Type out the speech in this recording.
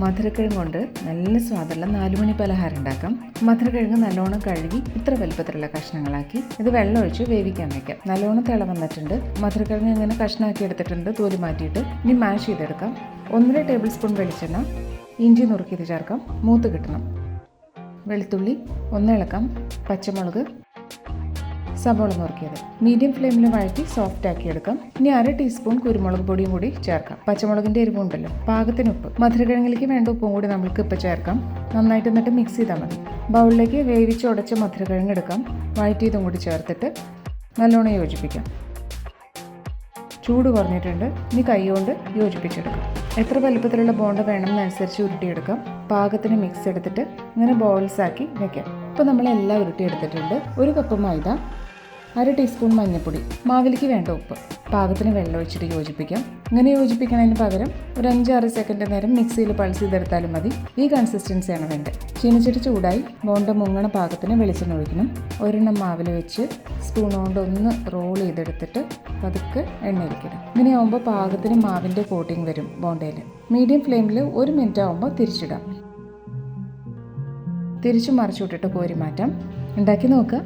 മധുരക്കിഴങ്ങ് കൊണ്ട് നല്ല സ്വാദുള്ള 4 മണി പലഹാരം ഉണ്ടാക്കാം. മധുരക്കിഴങ്ങ് നല്ലോണം കഴുകി ഇത്ര വലുപ്പത്തിലുള്ള കഷ്ണങ്ങളാക്കി ഇത് വെള്ളം ഒഴിച്ച് വേവിക്കാൻ വയ്ക്കാം. നല്ലോണം തിള വന്നിട്ടുണ്ട്. മധുരക്കിഴങ്ങ് ഇങ്ങനെ കഷ്ണമാക്കി എടുത്തിട്ടുണ്ട്. തോല് മാറ്റിയിട്ട് ഇനി മാഷ് ചെയ്തെടുക്കാം. 1.5 ടേബിൾ സ്പൂൺ വെളിച്ചെണ്ണ, ഇഞ്ചി നുറുക്കിയത് ചേർക്കാം. മൂത്ത് കിട്ടണം. വെളുത്തുള്ളി ഒന്ന് ഇളക്കാം. പച്ചമുളക്, സവോള നുറുക്കിയത് മീഡിയം ഫ്ലെയിമിൽ വഴറ്റി സോഫ്റ്റ് ആക്കി എടുക്കാം. ഇനി 1/2 ടീസ്പൂൺ കുരുമുളക് പൊടിയും കൂടി ചേർക്കാം. പച്ചമുളകിൻ്റെ എരിവുണ്ടല്ലോ, പാകത്തിന് ഉപ്പ്. മധുരക്കിഴങ്ങിലേക്ക് വേണ്ട ഉപ്പും കൂടി നമ്മൾക്ക് ഇപ്പം ചേർക്കാം. നന്നായിട്ട് എന്നിട്ട് മിക്സ് ചെയ്താൽ മതി. ബൗളിലേക്ക് വേവിച്ച് ഉടച്ച മധുരക്കിഴങ്ങ് എടുക്കാം. വഴറ്റിയതും കൂടി ചേർത്തിട്ട് നല്ലോണം യോജിപ്പിക്കാം. ചൂട് കുറഞ്ഞിട്ടുണ്ട്. ഇനി കൈകൊണ്ട് യോജിപ്പിച്ചെടുക്കാം. എത്ര വലുപ്പത്തിലുള്ള ബോണ്ട വേണമെന്നനുസരിച്ച് ഉരുട്ടിയെടുക്കാം. പാകത്തിന് മിക്സ് എടുത്തിട്ട് ഇങ്ങനെ ബോൾസ് ആക്കി വെക്കാം. ഇപ്പോൾ നമ്മളെല്ലാം ഉരുട്ടിയെടുത്തിട്ടുണ്ട്. 1 കപ്പ് മൈദ, 1/2 ടീസ്പൂൺ മഞ്ഞൾപ്പൊടി, മാവിലേക്ക് വേണ്ട ഉപ്പ്, പാകത്തിന് വെള്ളം ഒഴിച്ചിട്ട് യോജിപ്പിക്കാം. ഇങ്ങനെ യോജിപ്പിക്കുന്നതിന് പകരം ഒരു 5-6 സെക്കൻഡ് നേരം മിക്സിയിൽ പൾസ് ചെയ്തെടുത്താലും മതി. ഈ കൺസിസ്റ്റൻസിയാണ് വേണ്ടത്. ചീനച്ചട്ടി ചൂടായി ബോണ്ട മുങ്ങണ പാകത്തിന് വെളിച്ചെണ്ണ ഒഴിക്കണം. ഒരെണ്ണം മാവിൽ വെച്ച് സ്പൂൺ കൊണ്ട് ഒന്ന് റോൾ ചെയ്തെടുത്തിട്ട് പതുക്കെ എണ്ണയിരിക്കണം. ഇങ്ങനെയാവുമ്പോൾ പാകത്തിന് മാവിൻ്റെ കോട്ടിങ് വരും ബോണ്ടയിൽ. മീഡിയം ഫ്ലെയിമിൽ 1 മിനിറ്റ് ആകുമ്പോൾ തിരിച്ചിടാം. തിരിച്ചു മറിച്ചു വിട്ടിട്ട് കോരി മാറ്റാം. ഉണ്ടാക്കി നോക്കുക.